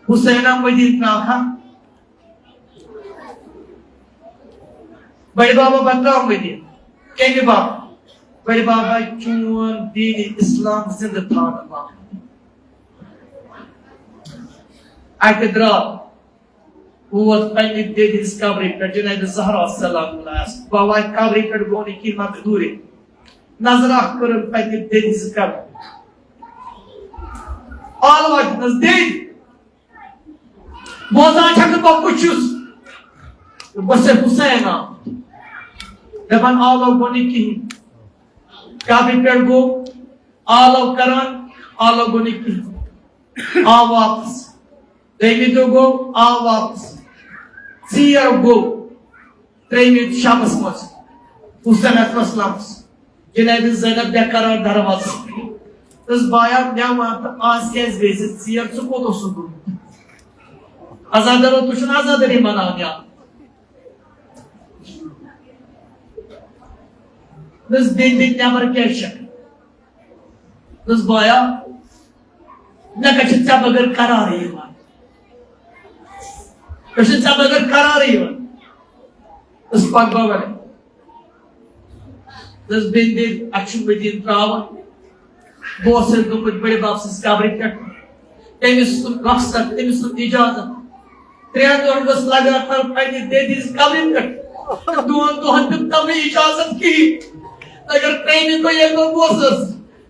हुसैन मदीन त्राखा बड़े बाबा बताओ मदीन के बाबा बड़े बाबा चून दीन इस्लाम जिंदा था अकदरा वो पन्ने दे दिस कब्र पे जुनैद ज़हरा सलाम अलैह बाबा कब्र पे गोने की मत दूरे नजर कर पन्ने दे दिस कब्र आलवाज नजदीक बोझा छक बकुचुस बस हुसैन दबन आलो गोने की काफी पेड़ गो आलो करान आलो गो निकली आ वापस देवी तो गो आ वापस सियर गो त्रेमित शामस मस हुसैन अस्सलाम जनाब ज़ैनब बेकरार दरवाज तस बाया न्यामा आज कैस बेस सियर सुको तो सुको आजादरो तुशन आजादरी मनान्या तस दिन दिन न्यामर कैशक तस बाया नकचित्ता बगर करार येवान कशित्ता बगर करार येवान तस पाक बाबा तस दिन दिन अक्षु मदीन त्रावन बोसर दुमुत बड़े बाप से काबरी पेट तेमिस मकसद तेमिस इजाजत त्रेन दोरगस लगातार पहले दे दिस काबरी पेट दोन तब इजाजत की अगर ट्रेन को ये को बोसस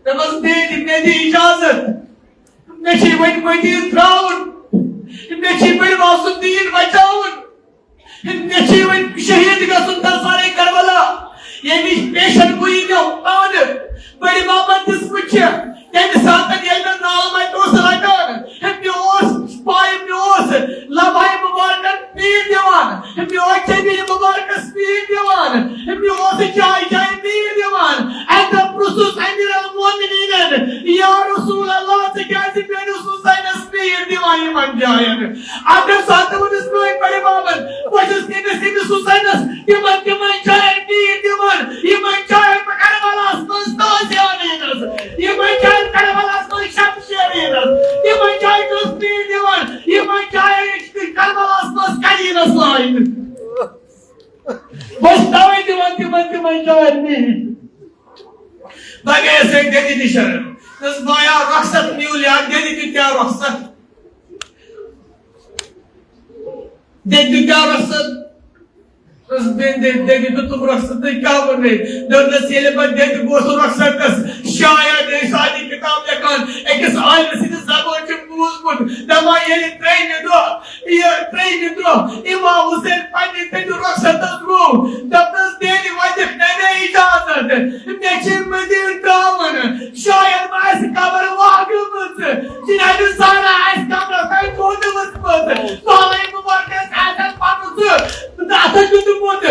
तमस दे दी इजाजत नची वन मदीन त्रावन नची बड़ वासुद्दीन बचावन नची वन शहीद गसुन सारे करबला ये भी पेशन हुई न आन बड़ी बाबा दिस मुझे तेरे साथ ये ना नाम है तो सलाटन हम ओस पाई ओस लबाई मुबारक पीर दीवान हम ओस भी मुबारक पीर दीवान हम ओस चाय चाय पीर दीवान एंड द प्रोसेस अमीर मोमिनीन या रसूल अल्लाह से कैसे पेन हुसैन पीर दीवान मन जाए अगर साथ वो इस बड़े बाबा वो जिसके नसीब हुसैन के मन चाय पीर दीवान ये मन चाय पकड़ वाला संस्था से आने ये मन चाय पकड़ वाला शब्द शेयर ये मन चाय तो पीर दीवान ये मन चाय कर वाला संस्था कहीं ना स्लाइन बस तवे दीवान मन चाय नहीं बागे से दे दी शरण तस बाया रखसत न्यूलिया दे दी क्या रखसत दे दी क्या रखसत तस दे दी तो तुम रखसत क्या बन रहे दर्द सेले पर दे दी गोसो रखसत तस शायद ये सादी किताब लेकर एक साल में सीधे जागोर के मूल दमा ये ट्रेन दो इमाम हुसैन पानी ते जो रखसत दो दबस दे दी वजह नहीं इजाजत नेचे मदीन कावन शायद मास कबर वागमत जिनाद सारा आस कबर कई कोदमत साले मुबारक आदत पानुस दाता जुतुमत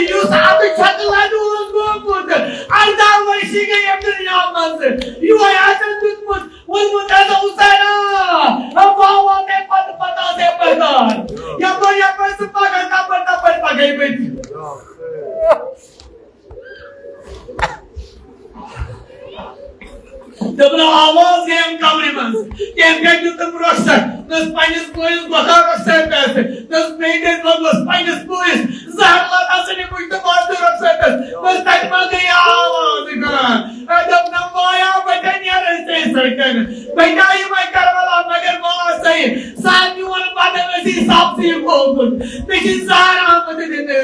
यू सात छतलादु गोमत आदा वर्षी के अब्दुल नामस यू आदत जुतुमत वल मुताजा हुसैन अबावा में पता से पता या पर सुपा का पर पगई बेटी दबला आवाज है हम कमरे में केम का जो तुम रखसर दस पाइनस पुलिस बता रखसर पैसे दस मेंटेन बस पाइनस पुलिस जहला दासने कुछ तो बात रखसर बस तक में गई आवाज का जब नवाया बटनिया रहते सरकन बैठाई मैं करवाला मगर मां सही साथ में वन बात में सी साफ सी बोल लेकिन सारा मत देते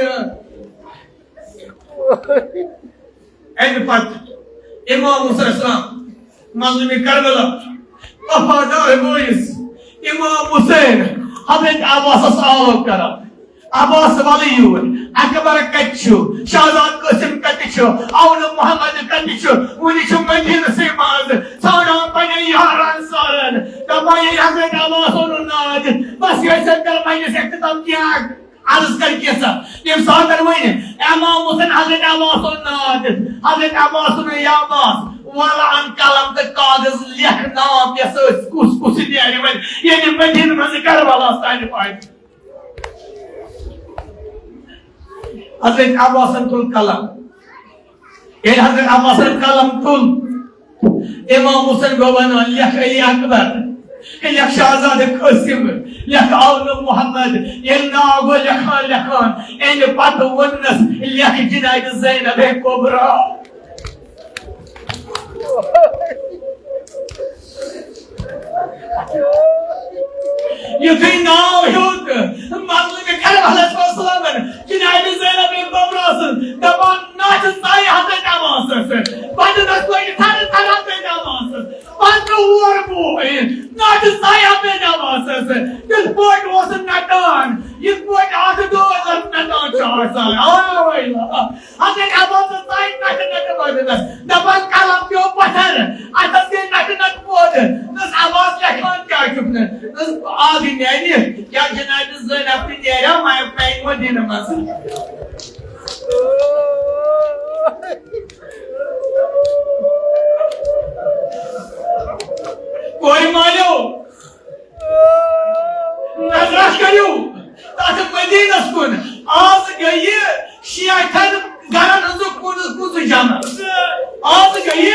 एंड पत इमाम हुसैन मजलूम करबला वफादार बोइस इमाम हुसैन हजरत अब्बास आलो करा अब्बास वलीयुन अकबर कच्चू शाहजाद कासिम कच्चू औल मोहम्मद कच्चू उनिश मदीना से माज सारा पने यारान सारन तबाय हजरत अब्बास उन्नाद बस ये सरकार मैंने से खत्म किया अर्ज कर कैसा ये सादर मैंने इमाम हुसैन हजरत अब्बास उन्नाद हजरत अब्बास ने या अब्बास वाला अन कलम तक कागज लिख नाम या कुछ दिया ये मदीना में करबला स्टाइल पाइप हजरत अब्बास तुल कलम ये हजरत अब्बास कलम तुल इमाम हुसैन गोवन लिख अली अकबर लिख शाहजाद कासिम लिख औल मोहम्मद ये नागो लिखान इन पत वनस लिख जिनाद ज़ैनब कुबरा युद्ध नाव युद्ध मालूम है करबला सलामन जिनाद ज़ैनब कुबरा दबान नाच साई हजरत अब्बास बदन कोई थारे थारा पे Abbas पंद्रो war boy not Sai Hazrat Abbas this boy was not done this boy had to do not on charge Hazrat Abbas Sai not बदन दबान न्याय क्या जनाब ज़ैनब ते न्याया माय पैन मदीना मस कोई मानो नजर करू तथ मदीनस कुन आज गई शेखन गरन कुछ जमा आज गई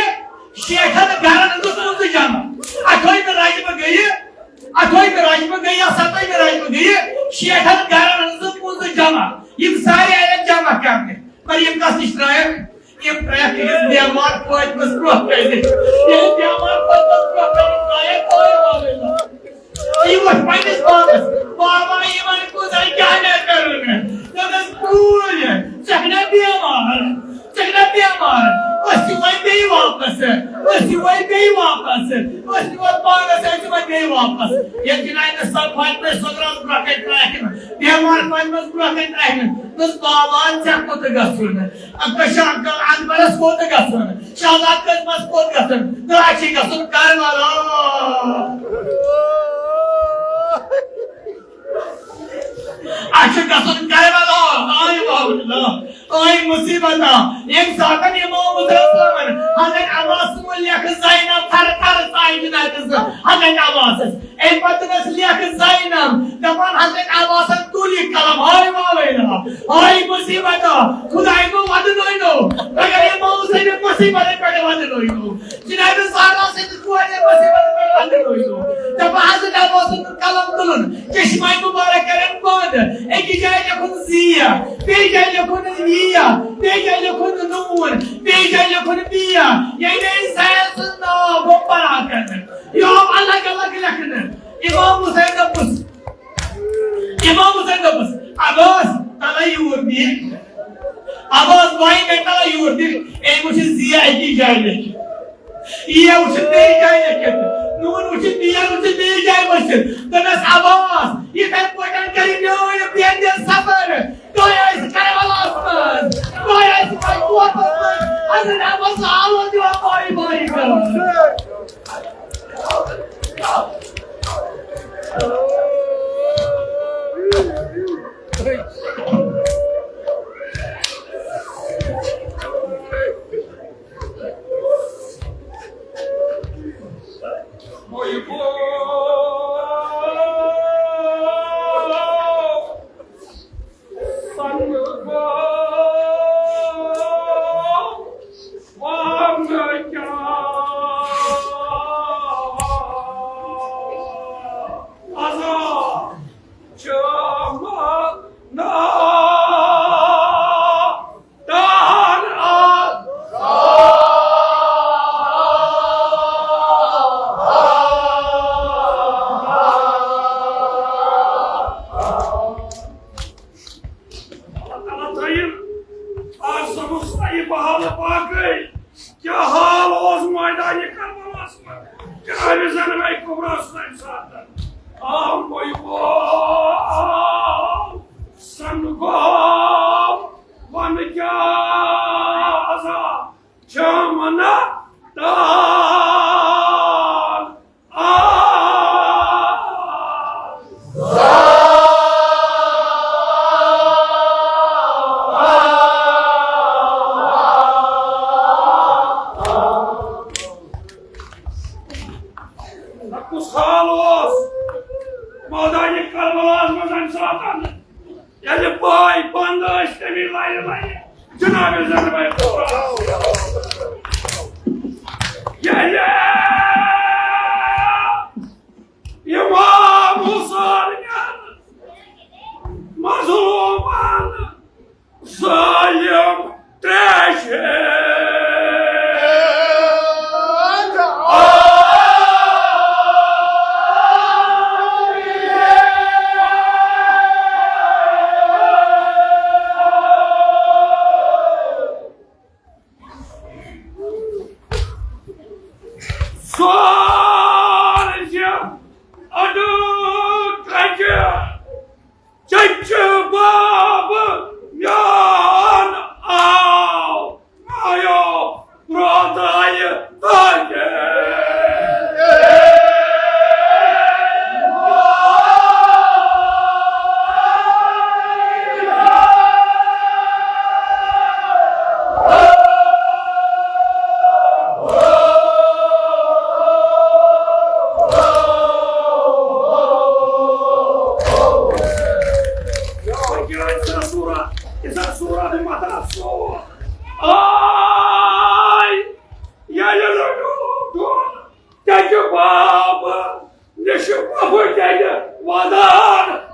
शेखन गरन कुछ जमा अठोई में राजमा गई सतोई में राजमा गई शेखन गरन कुछ जमा ये सारे आए जमा करने पर ये कस निश्राय ये प्रयास बेमार कोई मसरूफ कर दे ये बेमार कोई मसरूफ कर कोई वाला ये was minus बाबा ये मन को जाए क्या ना करूँगा तो बस पूल चखना बेमार उसी वही पे ही वापस उसी वही पागल से उसी वही पे ही वापस ये जिनाई ने सब फाइट में सोचरास ब्रॉकेट ट्रैकिंग बेमार फाइट में ब्रॉकेट ट्रैकिंग बस बाबा चेक को तो गस्सुन अब कशाक का आंबरस को तो गस्सुन शादात का मस को गस्सुन दराची गस्सुन कार वाला अच्छा गस्सुन कार वाला आई बाबा आई मुसीबत एक साथन इमाम मुसलमान हजरत अब्बास लेख ज़ैनब थर साइड नातस हजरत अब्बास ए पतनस लेख ज़ैनब दमान हजरत अब्बास तुली कलम हाय वावेला हाय मुसीबत खुदाई को वदनोइनो अगर इमाम हुसैन मुसीबत पे वदनोइनो जनाब सारा से कोने मुसीबत पे वदनोइनो तब हजरत अब्बास कलम तुलन चश्माई मुबारक करन कोद एक जाय खुद जिया पे जाय खुद Bia, veja ele quando não, veja ele quando Bia, e aí nem sai não, vou parar, cara. E ó, Allah, cara. Imam Hussein Dabus, Abbas, tá lá yurdi, Abbas vai meter lá yurdi, ele muitos dias aqui já ele, e eu te dei já ele, não te dei já você, então as Abbas, e tem poder carinho e perde saber. Goya esse cara balança, Goya esse vai corta, a gente vai aula de uma boy, cara. Yeshua Hujjaya, Wadan,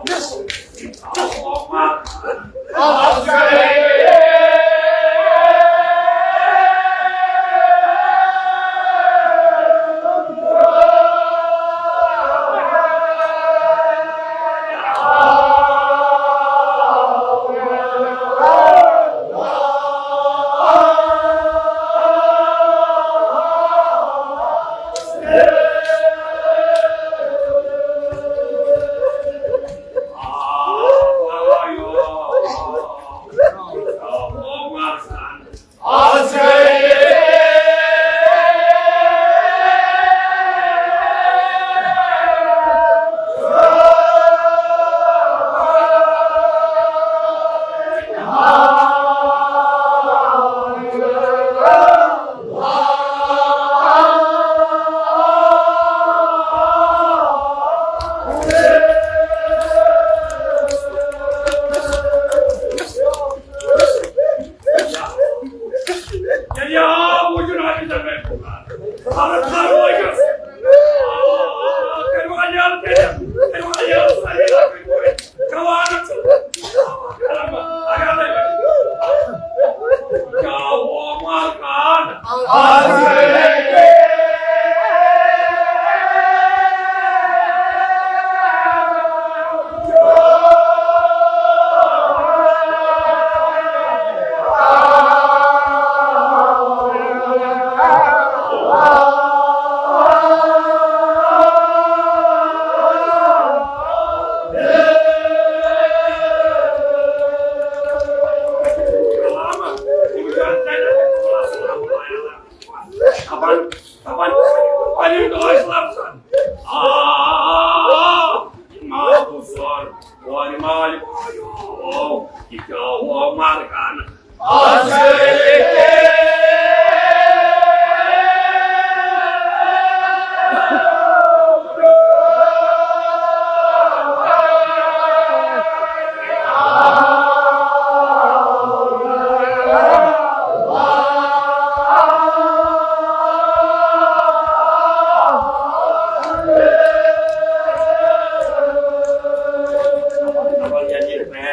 Yes.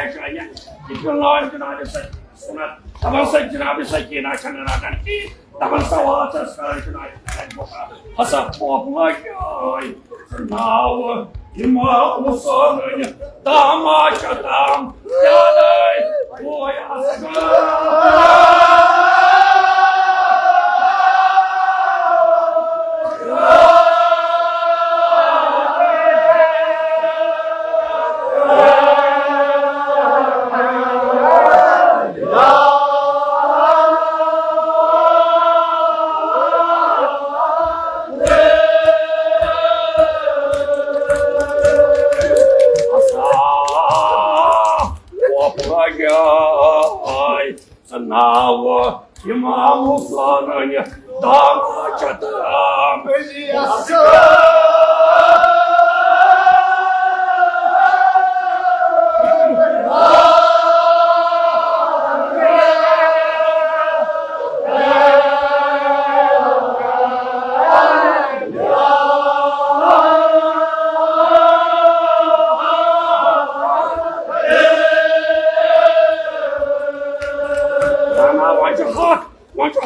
Ayşe'ye yıkılan Cenab-ı Sunat Taban Sayın Cenab-ı Sayyidina Kanıradan ki Taban Savata Sayın Hasap Boğulay Now İmam Musal'ın Damaç adam Yaday Boy Aslan Now, İmam Musa'nın damaç adam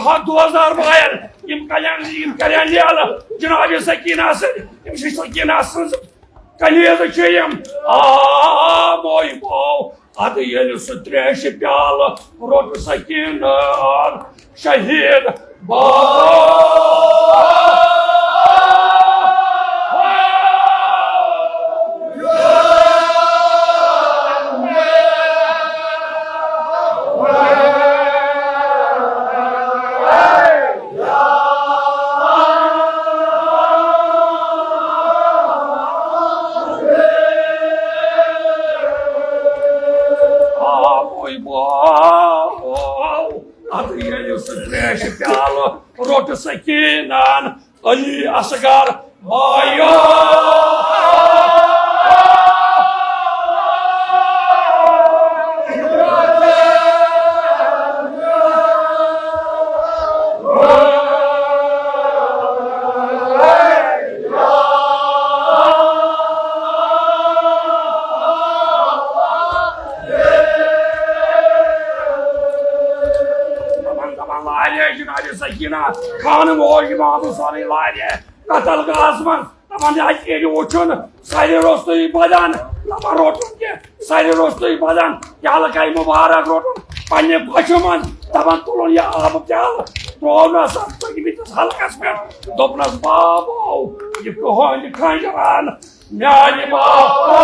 Hak 2000 İmkalen liala Cenab-ı Sakinasın İmşi Sakinasın Kaliyada çeyim Moj bol Adı yeli sütreşi pyalı Rotu Sakinan Şehid Adı yeli sütreşi pyalı Rotu Sakinan Ali Asgar Sakina, kanım o imamı sanıylaydı. Katal gazman, taban yaki uçun, sayı rostu ibadan, taban rotun ki, sayı rostu ibadan, yalıkay mübarek rotun, panne başıman, taban tulun ya abuk yal, doğuna sakta gibi tas halkas ver, dopnas babo, yıkıhon yıkancaran, yani babo.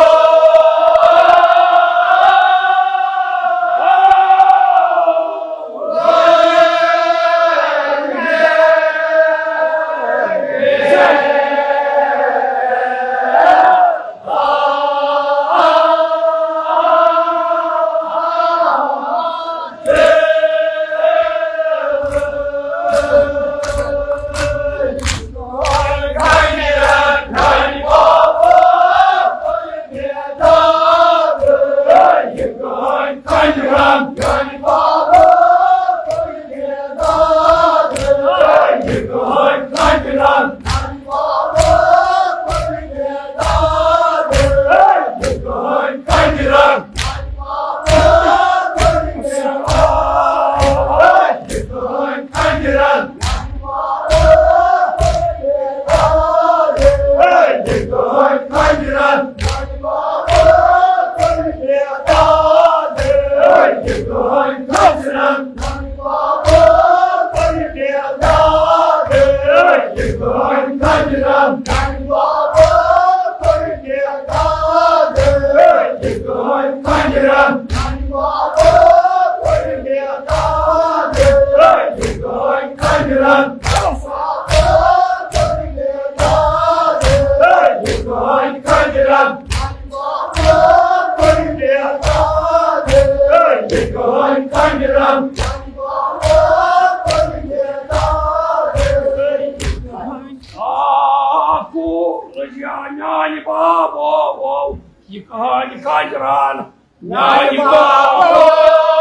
Yıkan, yıkan, yıkan, yıkan,